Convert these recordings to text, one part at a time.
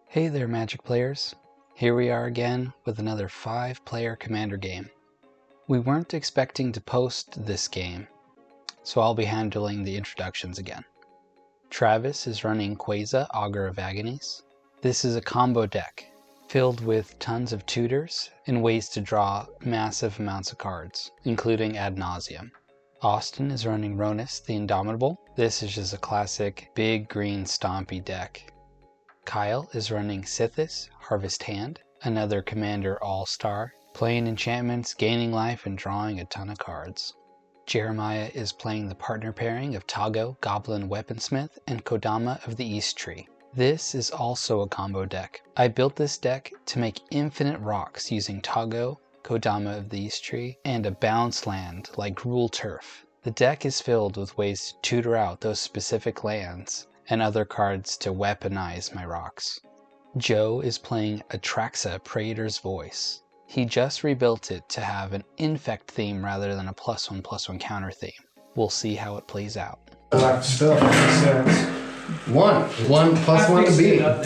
Hey there, Magic players. Here we are again with another 5-player Commander game. We weren't expecting to post this game, so I'll be handling the introductions again. Travis is running Queza, Augur of Agonies. This is a combo deck filled with tons of tutors and ways to draw massive amounts of cards, including ad nauseum. Austin is running Rhonas, the Indomitable. This is just a classic big green stompy deck. Kyle is running Sythis, Harvest Hand, another Commander all-star, playing enchantments, gaining life, and drawing a ton of cards. Jeremiah is playing the partner pairing of Toggo, Goblin Weaponsmith, and Kodama of the Ep.3. This is also a combo deck. I built this deck to make infinite rocks using Toggo, Kodama of the Ep.3, and a bounce land like Rule Turf. The deck is filled with ways to tutor out those specific lands and other cards to weaponize my rocks. Joe is playing Atraxa, Praetors Voice. He just rebuilt it to have an Infect theme rather than a +1/+1 counter theme. We'll see how it plays out. I like stuff. One plus one to beat. -1.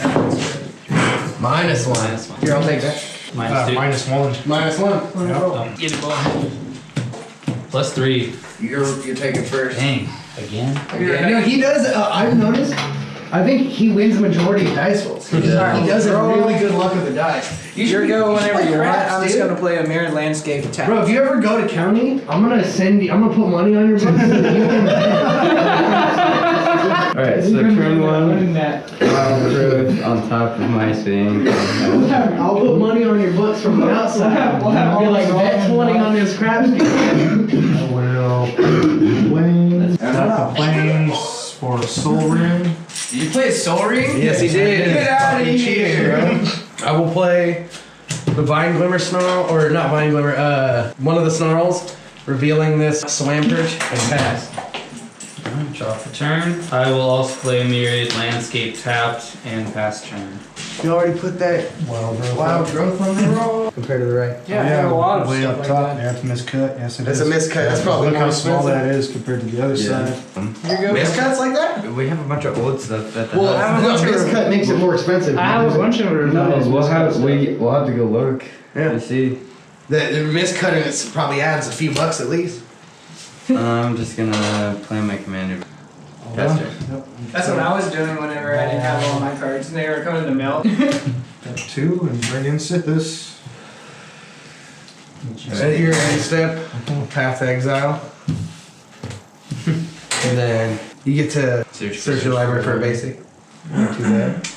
Here, I'll take that. -1. -1. Get it, boy. +3. You're taking first. Dang. Again? Yeah, no, he does. I've noticed. I think he wins the majority of dice rolls. He does have really good luck with the dice. You go whenever you want. I'm just dude. gonna play a mirrored landscape attack. Bro, if you ever go to county, I'm gonna put money on your books so that you can. Alright, so turn one, Wild Growth on top of my thing. I'll put money on your books from the outside. I'll be like, bet 20 on this crap speed. I will wing. The planes for Soul Ring. Did you play Soul Ring? Yes, he did. Get out of here. I will play the Vine Glimmer Snarl, or not Vine Glimmer, one of the Snarls, revealing this Swam Perch and pass. Draw for turn. I will also play a Myriad Landscape tapped and pass turn. You already put that Wild Growth on the roll? Compared to the right. Yeah, I have a lot of way stuff up like top. that. Yeah, it's a miscut. Yes, it It's is. a miscut. That's probably Look more how small expensive. that is compared to the other side. You go. Miscuts like that? We have a bunch of old stuff at the Well, house. miscut makes it more expensive. I have a bunch of No, we'll have to go look. Yeah. And see. The miscutting it probably adds a few bucks at least. I'm just gonna play my commander. Pass turn. That's what I was doing whenever I didn't have all my cards and they were coming to melt. Got 2 and bring in Sythis. At your end step, Path Exile. And then you get to search your library for a basic. Not too bad.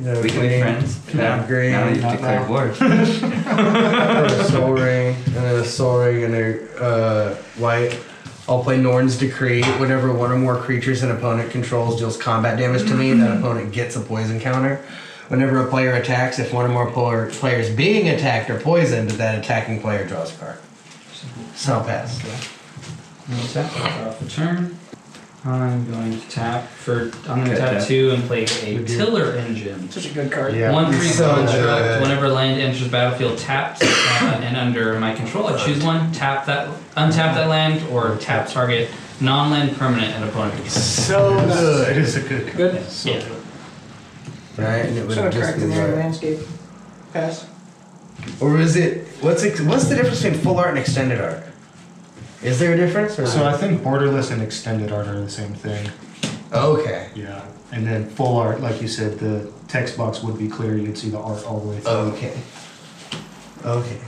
We can be friends. Upgrade. Now you've declared war. A Soul Ring, and then a Soul Ring, and a white. I'll play Norn's Decree. Whenever one or more creatures an opponent controls deals combat damage to me, that opponent gets a poison counter. Whenever a player attacks, if one or more players being attacked are poisoned, that attacking player draws a card. So I'll pass. Draw for turn. I'm going to tap 2 and play a Tiller Engine. Such a good card. Yeah. 1/3 So construct. good. Whenever land enters battlefield tapped and under my control, I choose one. Untap that land, or tap target non-land permanent and opponent control. So good. It is a good card. Good. Yeah. Right, and it I'm would gonna just crack be the mirrored right. landscape. Pass. Or is it? What's the difference between full art and extended art? Is there a difference? Or So I think borderless and extended art are the same thing. Okay. Yeah. And then full art, like you said, the text box would be clear. You'd see the art all the way through. Okay. Okay.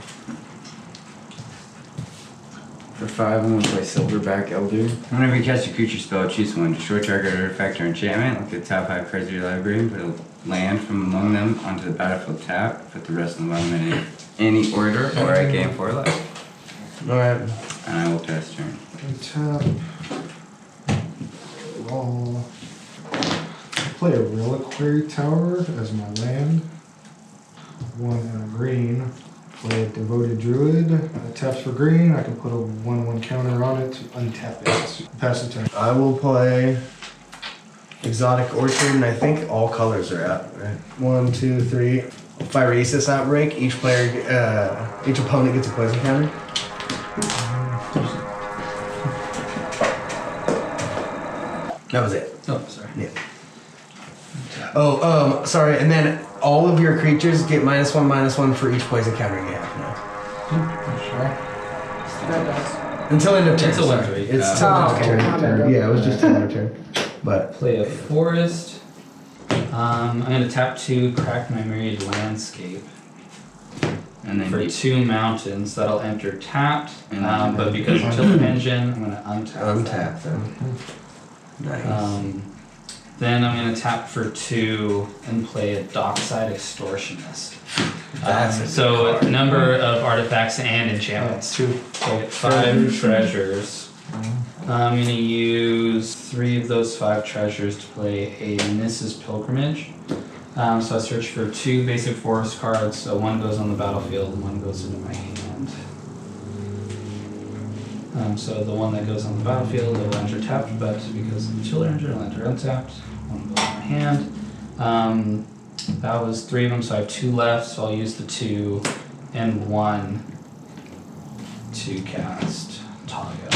For 5, I'm gonna play Silverback Elder. Whenever you cast a creature spell, choose one. Destroy target artifact or enchantment. Look at the top 5 cards of your library and put a land from among them onto the battlefield tap. Put the rest of them in any order, or I gain 4 life. Alright. And I will pass turn. Tap. Roll. Play a Reliquary Tower as my land. 1 and a green. Play a Devoted Druid. Taps for green. I can put a 1/1 counter on it to untap it. Pass the turn. I will play Exotic Orchard, and I think all colors are out. Right? 1, 2, 3. Phyresis Outbreak. Each opponent gets a poison counter. That was it. Oh, sorry. Yeah. Sorry. And then all of your creatures get -1/-1 for each poison counter you have now. Sure. That does. Until end of turn. Until end of sorry. turn. It's till end of okay. turn. Yeah, it was just till end of turn. But Play a forest. I'm gonna tap 2, crack my Myriad Landscape. And then For you 2 mountains, that'll enter tapped. And But because of Tiller Engine, I'm gonna untap. untap them. Nice. Then I'm gonna tap for 2 and play a Dockside Extortionist. That's a So good number of artifacts and enchantments. 2. So I get 5 treasures. I'm gonna use 3 of those 5 treasures to play a Mrs. Pilgrimage. So I search for 2 basic forest cards. So 1 goes on the battlefield and 1 goes into my hand. So the one that goes on the battlefield will enter tapped, but because of the Tiller Engine, it'll enter untapped. 1 goes in my hand. That was 3 of them, so I have 2 left. So I'll use the 2 and 1 to cast Toggo.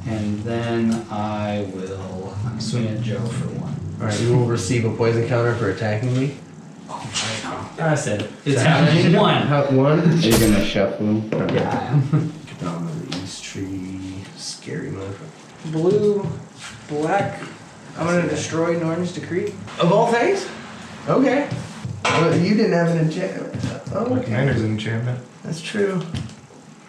And then I will swing at Joe for 1. Alright, you will receive a poison counter for attacking me. I said it. It's happening. 1. One. Are you gonna shuffle? Yeah, I am. Kodama, the East Tree. Scary motherfucker. Blue, black. I'm gonna destroy Norn's Decree. Of all things? Okay. You didn't have an enchantment. Oh, My okay. commander's an enchantment. That's true.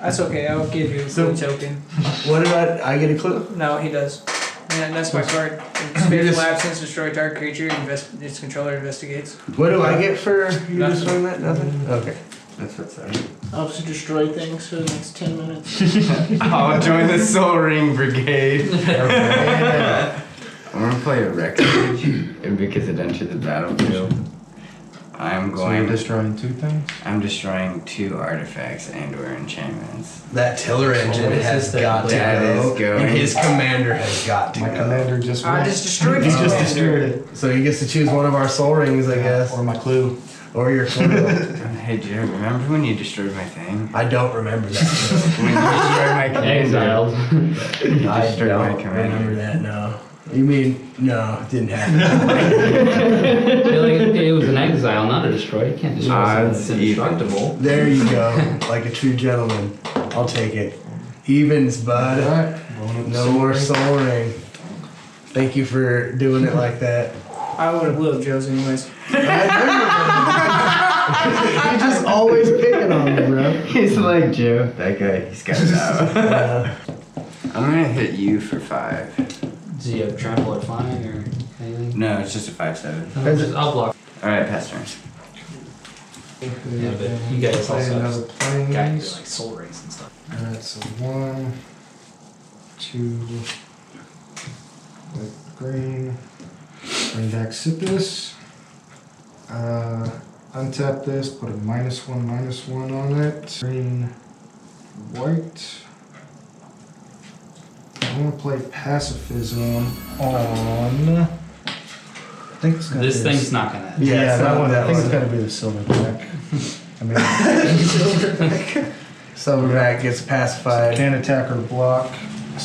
That's okay, I'll give you a So- blue token. What about I get a clue? No, he does. And that's my card. Spatial absence, destroy target creature, its controller investigates. What do I get for you Nothing. destroying that? Nothing? Okay. That's what's up. I'll just destroy things for the next 10 minutes. I'll join the Soul Ring Brigade. I'm gonna play a Refuge, and because it entered the battlefield. I'm So you're going. destroying 2 things? I'm destroying 2 artifacts and/or enchantments. That Tiller Engine Always has is that got to that go. is going. And his commander has got to My go. commander just I went. just destroyed He his just commander. destroyed it. So he gets to choose one of our soul rings, I guess. Or my clue. Or your clue. Hey Joe, remember when you destroyed my thing? I don't remember that. When you destroyed my commander? Exiled. You I destroyed my don't remember commander. that, no. You mean, no, it didn't happen. It was an exile, not a destroy. You can't destroy something Odds that's indestructible. There you go. Like a true gentleman. I'll take it. Evens, bud. Alright. No more soul ring. Thank you for doing it like that. I would have lived Joe's anyways. You're just always picking on me, bro. He's like Joe. That guy, he's got it out. I'm gonna hit you for 5. Do you have trample or flying or anything? No, it's just a 5/7. I'll block. Alright, pass turns. Yeah, but you guys Play also another have planes. guys like soul rings and stuff. Alright, so 1, 2, with green, bring back Sythis, untap this, put a -1/-1 on it, green, white. I want to play Pacifism on. I think it's gonna This be thing's not gonna. Yeah, that one. I think it's one. gonna be the silverback. I mean, Silverback gets pacified. can't attack or block.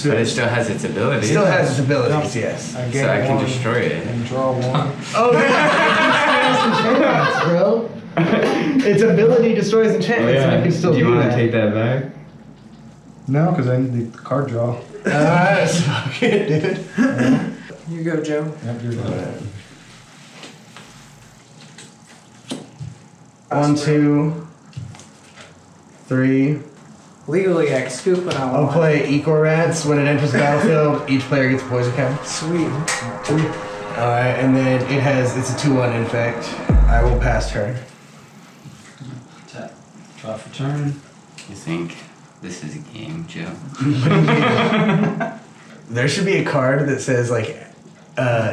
But it still has its abilities. Still has its abilities, yes. I gain So I can 1 destroy it. and draw 1. Oh, yeah. bro. Its ability destroys enchantments, and I can still do you do want that. to take that back? No, because I need the card draw. Alright, fuck it, dude. You go, Joe. Yep, you're done. 1, 2, 3. Legally, I can scoop when I I'll want. play Eco Rats. When it enters the battlefield, each player gets a poison counter. Sweet. Alright, and then it's a 2/1 infect. I will pass turn. Tap. Draw for turn. You think this is a game, Joe? There should be a card that says like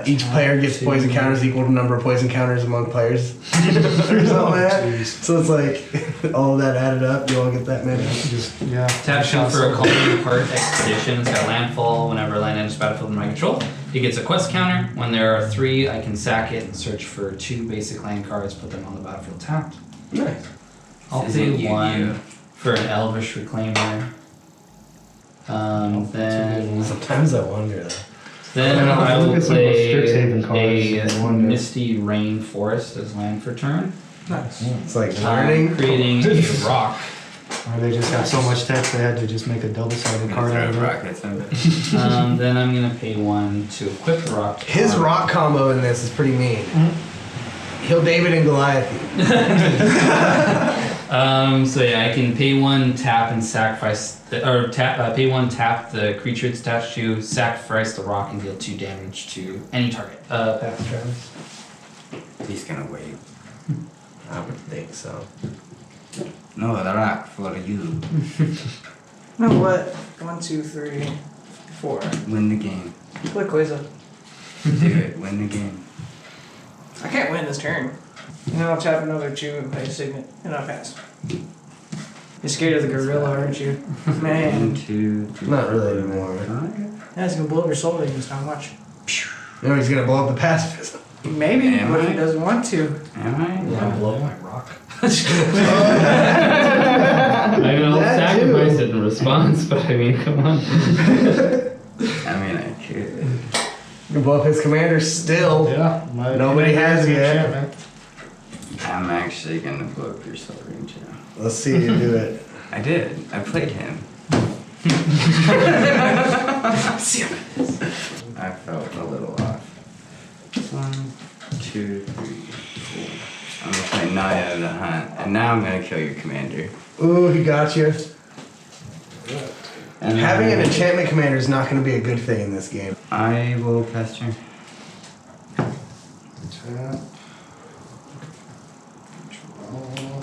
each player gets poison counters equal to number of poison counters among players or something like that. So it's like all that added up, you all get that many. Just, yeah. Tap 2 for a Colony Part Expedition. It's got landfall. Whenever a land enters battlefield in my control, it gets a quest counter. When there are 3, I can sack it and search for 2 basic land cards, put them on the battlefield tapped. Nice. I'll This pay isn't 1 Yu-Gi-Oh. for an Elvish Reclaimer. Then Sometimes I wonder though. Then I will Look at some play Strixhaven cards a and wonder. Misty Rain Forest as land for turn. Nice. It's like I'm learning. creating a rock. Or they just have so much text they had to just make a double-sided card out of it. rockets on it. Then I'm gonna pay 1 to equip the rock. His rock combo in this is pretty mean. He'll David and Goliath you. So yeah, I can pay 1, tap, and sacrifice, pay 1, tap the creature it's attached to, sacrifice the rock, and deal 2 damage to any target. Pass Travis. He's gonna wait. I would think so. No, the rock for you. No, what? 1, 2, 3, 4. Win the game. Play Queza. Do it. Win the game. I can't win this turn. And then I'll tap another 2 and play a Signet, and I'll pass. You're scared of the gorilla, aren't you? 1, Man. 2, 3. Not really anymore. That's gonna blow up your soul this time, watch. You know he's gonna blow up the pacifism. Maybe, Am but if I? he doesn't want to. Am I? Yeah, blow up my rock. I mean, I'll That sacrifice too. it in response, but I mean, come on. I mean, I could. You can blow up his commander still. Yeah. Nobody has yet. Enchantment. I'm actually gonna blow up your soul ring too. Let's see you do it. I did. I played him. I felt a little off. 1, 2, 3, 4. I'm gonna play Naya the Hunt, and now I'm gonna kill your commander. Ooh, he got you. And Having an then enchantment commander is not gonna be a good thing in this game. I will pass turn. Tap. Draw.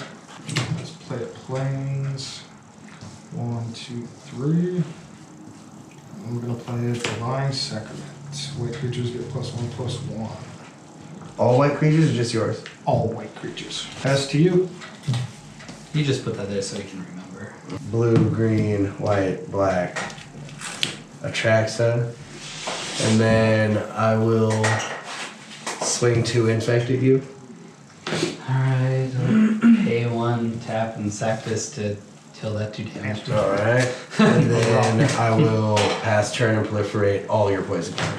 Let's play a plains. 1, 2, 3. I'm gonna play a Divine Sacrament. White creatures get +1/+1. All white creatures or just yours? All white creatures. Pass to you. You just put that there so you can remember. Blue, green, white, black. Atraxa. And then I will swing 2 infect at you. Alright, pay 1, tap, and sack this to deal that 2 damage. Alright. And then I will pass turn and proliferate all your poison counters.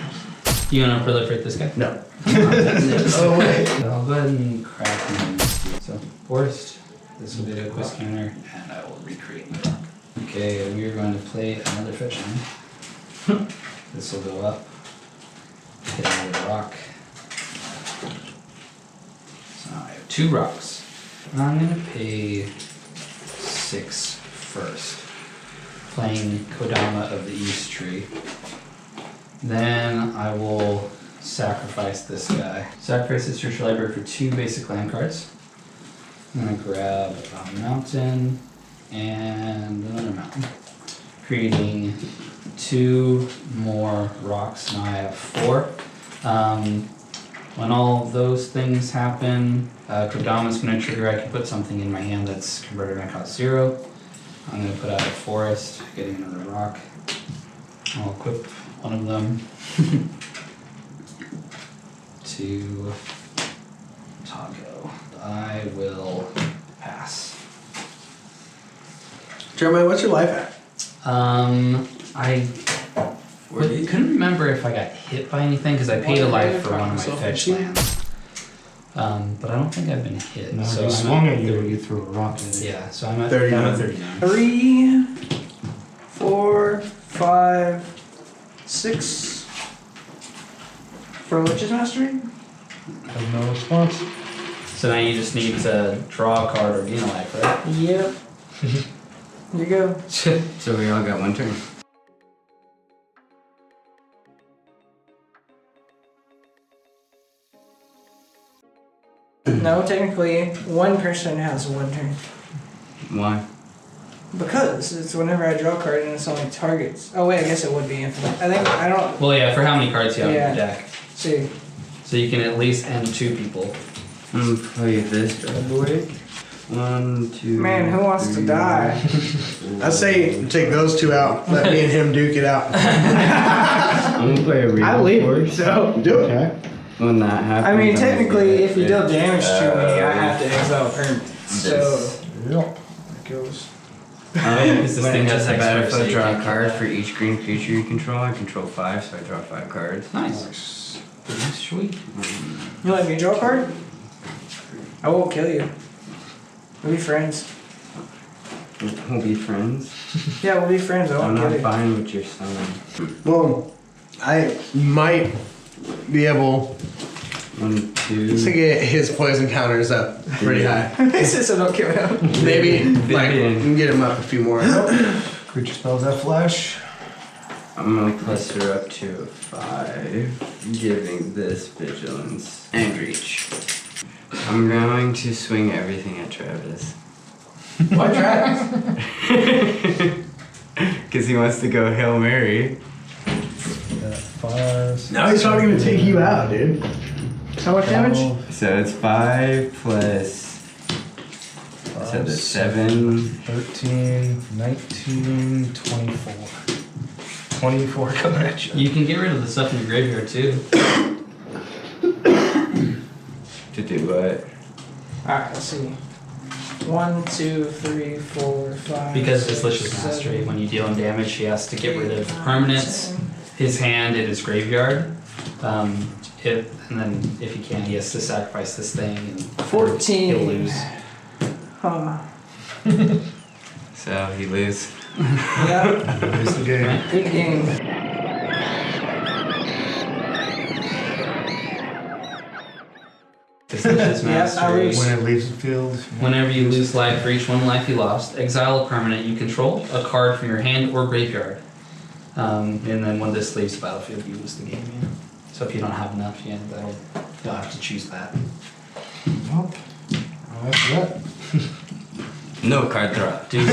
You wanna proliferate this guy? No. Oh wait. So I'll go ahead and crack him. So forced. This will be a quiz counter, and I will recreate my rock. Okay, we are going to play another fetch land. This will go up. Hit another rock. So now I have 2 rocks. I'm gonna pay 6 first. Playing Kodama of the East Tree. Then I will sacrifice this guy. Sacrifice this search library for 2 basic land cards. I'm gonna grab a mountain and another mountain. Creating 2 more rocks. Now I have 4. When all those things happen, Kodama's gonna trigger. I can put something in my hand that's converted my cost 0. I'm gonna put out a forest, getting another rock. I'll equip one of them to Toggo. I will pass. Jeremiah, what's your life at? I couldn't remember if I got hit by anything because I paid a life for one of my fetch lands. But I don't think I've been hit. No, so he I'm swung at at you when you threw a rock at it. Yeah, so I'm at 39. I'm at 39. 3, 4, 5, 6. For Witch's Mastery? Have no response. So now you just need to draw a card or gain a life, right? Yep. Here you go. So we all got 1 turn. No, technically, one person has 1 turn. Why? Because it's whenever I draw a card and it's only targets. Oh wait, I guess it would be infinite. I don't Well, yeah, for how many cards you have in Yeah. your deck. see. So you can at least end 2 people. I'm gonna play this bad boy. 1, 2. Man, who wants to 3, die? 4. I say take those 2 out. Let me and him duke it out. I'm gonna play a real I leave, force. so. Do it. Okay. When that happens, I mean, I'm gonna technically, be if you deal like, damage to me, I have to exile a permanent. So, this. Yep. It goes. This When thing it has has a extra, so battlefield, you draw can't a kill card that. for each green creature you control. I control 5, so I draw 5 cards. Nice. Pretty sweet. You let me draw a card? I won't kill you. We'll be friends. We'll be friends. Yeah, we'll be friends. I I'm won't kill not you. fine with your son. Well, I might be able 1, 2. to get his poison counters up pretty high. This is so don't kill him. Maybe like we Vivian. can get him up a few more. Creature spells have flash. I'm gonna plus her up to a 5, giving this vigilance and reach. I'm going to swing everything at Travis. Why Travis? Because he wants to go Hail Mary. Five. Now he's probably gonna take you out, dude. How much damage? So it's 5 plus. So the 7. 13, 19, 24. 24 coming at you. You can get rid of the stuff in your graveyard too. To do what? Alright, let's see. 1, 2, 3, 4, 5. Because this 6, Licious Mastery, 7, when you deal him damage, he has to get rid of 8, 9, permanents, 10. his hand, and his graveyard. And then if he can, he has to sacrifice this thing, and 14. he'll lose. Huh. So he loses. Yeah, Here's the game. good game. This Licious Yeah, I Mastery. lose. When it leaves the field. Whenever you lose life for each one life you lost, exile a permanent you control, a card from your hand or graveyard. And then when this leaves the battlefield, you lose the game. Yeah. So if you don't have enough, you'll have to choose that. Nope. Well, that's that. No card draw. Dude,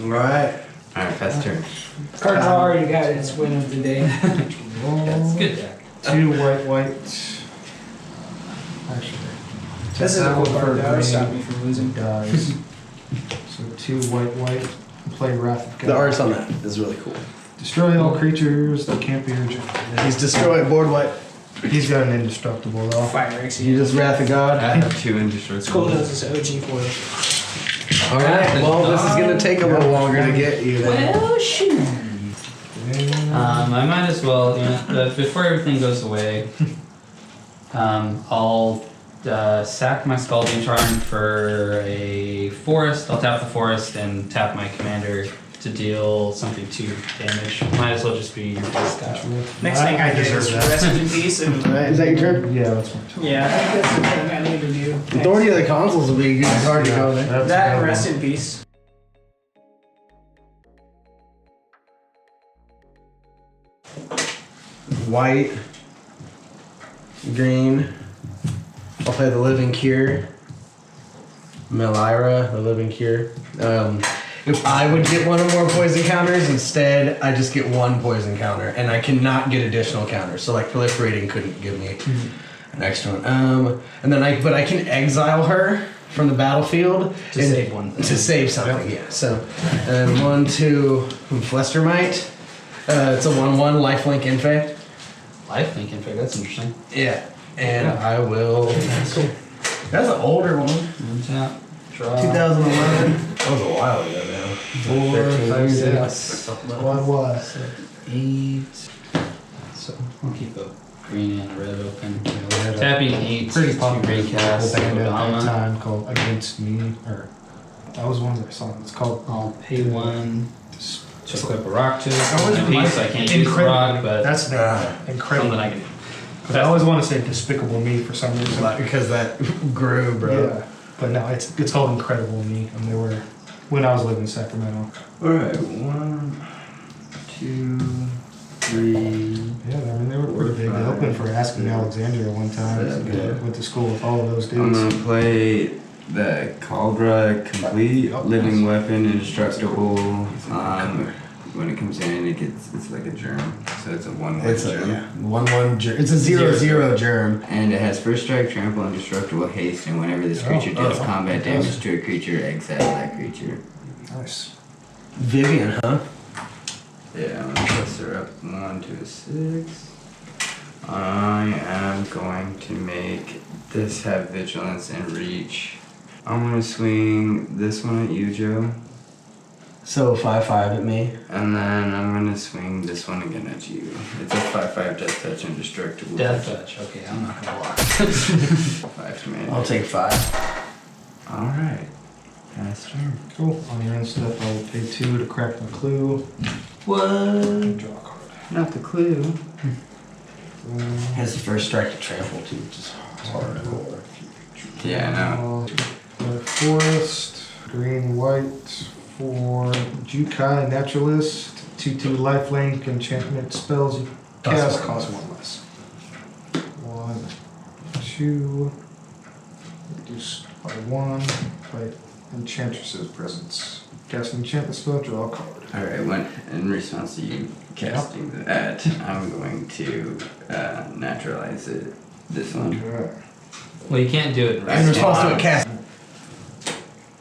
Right. Alright, fast turn. Card draw already got its win of the day. that's a good deck. 2 white. Actually. This is a cool card that would stop me from losing. Dies. So 2 white. Play Wrath of God. The artist on that is really cool. Destroy all creatures that can't be rejected. He's destroyed board wipe. He's got an indestructible though. Fire X. You just Wrath of God. I have 2 indestructible. Skull knows it's OG foil. Alright, well this is gonna take a little longer to get you then. Well, shoot. I might as well, before everything goes away, I'll sack my Scalding Charm for a forest. I'll tap the forest and tap my commander to deal something 2 damage. Might as well just be your base guy. Next thing I get is deserve that. rest in peace and Alright, is that your turn? Yeah, that's my turn. yeah, I think that's the thing I need to do. Authority of the consoles will be a good card to go there. That's That a and good rest one. in peace. White, green. I'll play the Living Cure. Melira, the Living Cure. If I would get one or more poison counters, instead I just get 1 poison counter, and I cannot get additional counters. So like proliferating couldn't give me an extra one. And then I can exile her from the battlefield To and- save one thing. To save something, yeah. So, and 1, 2 from Flestermite. It's a 1/1 lifelink infect. Lifelink Infect, that's interesting. Yeah, and I will. That's an older one. Untap, draw. 2011. That was a while ago now. 4, 5, 6. Something What? 8. So I'll keep a green and a red open. Tapping 8 Pretty to popular recast band at that Kodama. time called Against Me, or that was one of their songs. It's called I'll pay 1 to equip a rock to it. I always In peace, I can't use the Incredible. rock, but That's incredible. something I can do. But I always want to say Despicable Me for some reason. Because that grew, bro. Yeah, but no, it's called Incredible Me, and they were when I was living in Sacramento. Alright, 1, 2, 3. Yeah, I mean they were pretty big. They opened for Asking Alexandria one time. Yeah. Went to school with all of those I'm dudes. gonna play the Caldra Complete, Living Weapon, Indestructible. When it comes in, it's like a germ. So it's a 1/1 It's a germ. 1/1 germ. It's a 0/0 germ. And it has first strike, trample, indestructible, haste, and whenever this creature deals combat damage to a creature, exile that creature. Nice. Vivian, huh? Yeah, I'm gonna plus her up 1 to a 6. I am going to make this have vigilance and reach. I'm gonna swing this one at you, Joe. So 5/5 at me. And then I'm gonna swing this one again at you. It's a 5/5 death touch and destructible. Death touch. Okay, I'm not gonna block. 5 to man. I'll take 5. Alright. Pass turn. Cool. On your end step, I will pay 2 to crack my clue. What? Draw a card. Not the clue. Has the first strike to trample too, which is hard. Yeah, I know. Forest, green, white, for Jukai Naturalist, 2/2 lifelink, enchantment spells you cast cost 1 less. 1, 2, reduce by 1, by Enchantress's Presence. Cast an enchantment spell, draw a card. Alright, when in response to you casting that, I'm going to naturalize it. This one. Okay. Well, you can't do it in In response to a cast.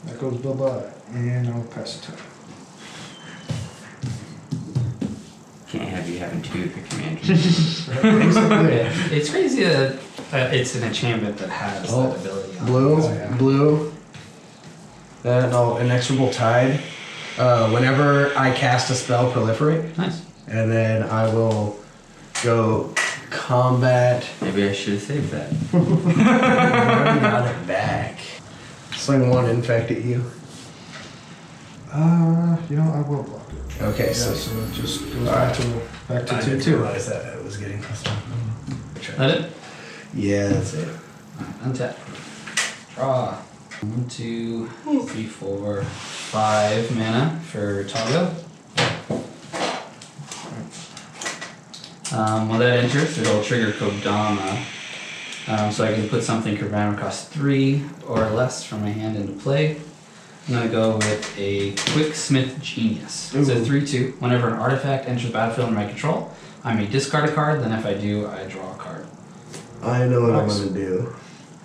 That goes bye-bye, and I'll pass it to him. Can't have you having 2 of your commanders. Yeah, it's crazy that it's an enchantment that has Oh, that ability. On Blue, it. blue. Inexorable Tide. Whenever I cast a spell, proliferate. Nice. And then I will go combat. Maybe I should have saved that. I got it back. Sling 1 infect at you. You know, I will block it. Okay, Yeah, so so it just goes Alright. back to I 2/2. didn't realize that it was getting custom. That it? Yeah, that's it. Alright, untap. Draw. 1, 2, 3, 4, 5 mana for Toggo. When that enters, it'll trigger Kodama. So I can put something Kodama cost 3 or less from my hand into play. I'm gonna go with a Quicksmith Genius. It's a 3/2. Whenever an artifact enters the battlefield under my control, I may discard a card, then if I do, I draw a card. I know what Nice. I'm gonna do.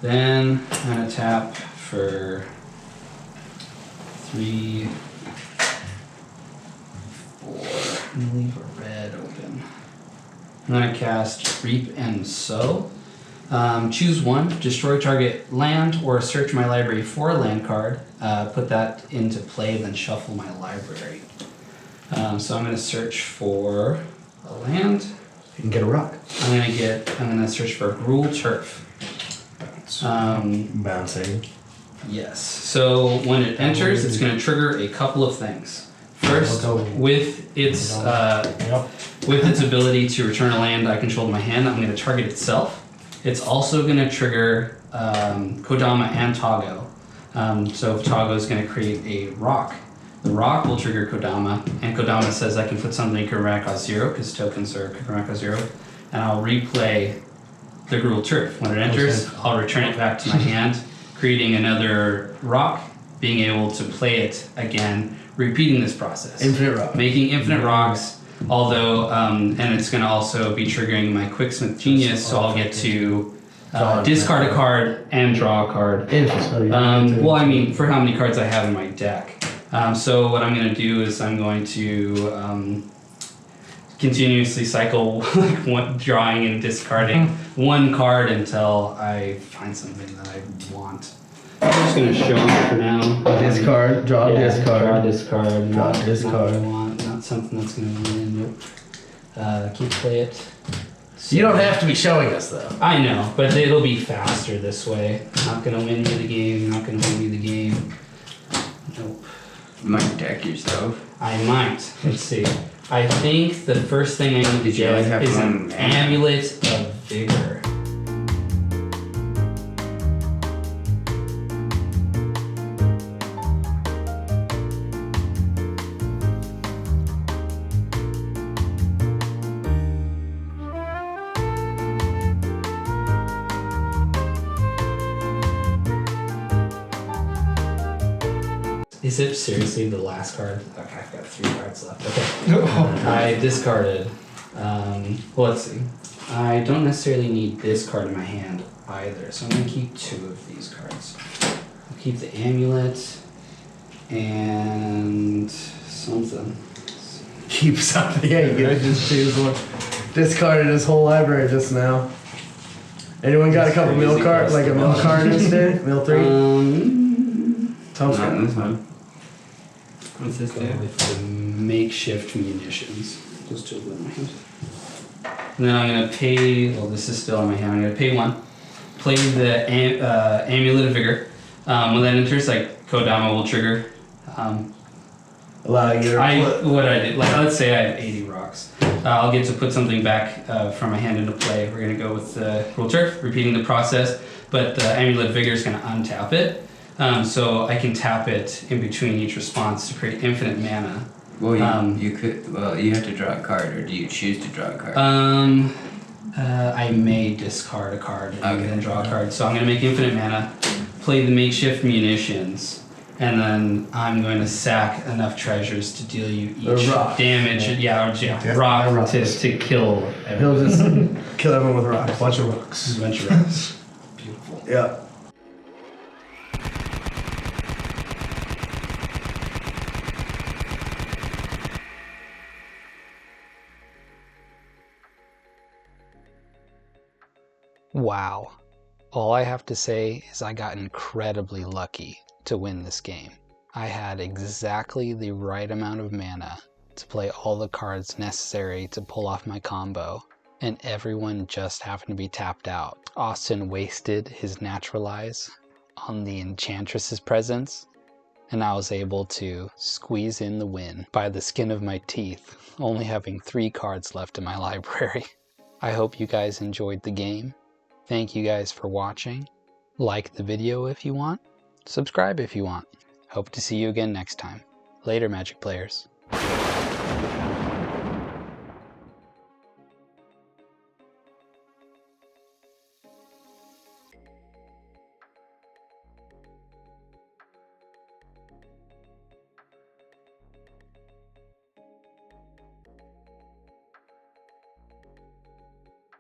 Then I'm gonna tap for 3, 4. I'm gonna leave a red open. I'm gonna cast Reap and Sow. Choose 1, destroy target land, or search my library for a land card. Put that into play, then shuffle my library. So I'm gonna search for a land. You can get a rock. I'm gonna search for Gruul Turf. Bouncing. Yes. So when it enters, it's going to trigger a couple of things. First, with its ability to return a land I control to my hand, I'm going to target itself. It's also going to trigger Kodama and Toggo. So Toggo is going to create a rock. The rock will trigger Kodama, and Kodama says I can put something Kodama cost 0 because tokens are Kodama cost 0, and I'll replay the Gruul Turf. When it enters, I'll return it back to my hand, creating another rock, being able to play it again, repeating this process. Infinite rock. Making infinite rocks, although, and it's going to also be triggering my Quicksmith Genius, so I'll get to discard a card and draw a card. Well, I mean, for how many cards I have in my deck. So what I'm going to do is I'm going to continuously cycle drawing and discarding one card until I find something that I want. I'm just going to show it for now. Discard, draw discard. Draw discard. Draw Not discard. what I want. Not something that's going to win. Nope. Can't play it. You don't have to be showing us though. I know, but it'll be faster this way. Not going to win you the game. Not going to win you the game. Nope. You might deck yourself. I might. Let's see. I think the first thing I need to You always get have is one an mana. Amulet of Vigor. Is it seriously the last card? Okay, I've got 3 cards left. Okay. I discarded. Well, let's see. I don't necessarily need this card in my hand either, so I'm going to keep 2 of these cards. I'll keep the Amulet and something. Keep something. Yeah, you gotta just choose one. Discarded his whole library just now. Anyone got a couple Crazy mill card, like a mill card instead? Mill 3? Sounds Not good. this one. What's this Go do? with the makeshift munitions. Those two in my hand. And then I'm gonna pay. Well, this is still in my hand. I'm gonna pay 1. Play the Amulet of Vigor. When that enters, like Kodama will trigger. Allow you to What I did, like let's say I have 80 rocks. I'll get to put something back from my hand into play. We're gonna go with the Cruel Turf, repeating the process, but the Amulet of Vigor is gonna untap it. So I can tap it in between each response to create infinite mana. Well, you could. Well, you have to draw a card, or do you choose to draw a card? I may discard a card and Okay. then draw a card. So I'm gonna make infinite mana, play the makeshift munitions, and then I'm going to sack enough treasures to deal you each rock. damage. Yeah, Rock rocks. to kill He'll everyone. just kill everyone with rocks. Bunch of rocks. A bunch of rocks. Beautiful. Yeah. Wow. All I have to say is I got incredibly lucky to win this game. I had exactly the right amount of mana to play all the cards necessary to pull off my combo, and everyone just happened to be tapped out. Austin wasted his Naturalize on the Enchantress's presence, and I was able to squeeze in the win by the skin of my teeth, only having 3 cards left in my library. I hope you guys enjoyed the game. Thank you guys for watching. Like the video if you want. Subscribe if you want. Hope to see you again next time. Later, Magic players.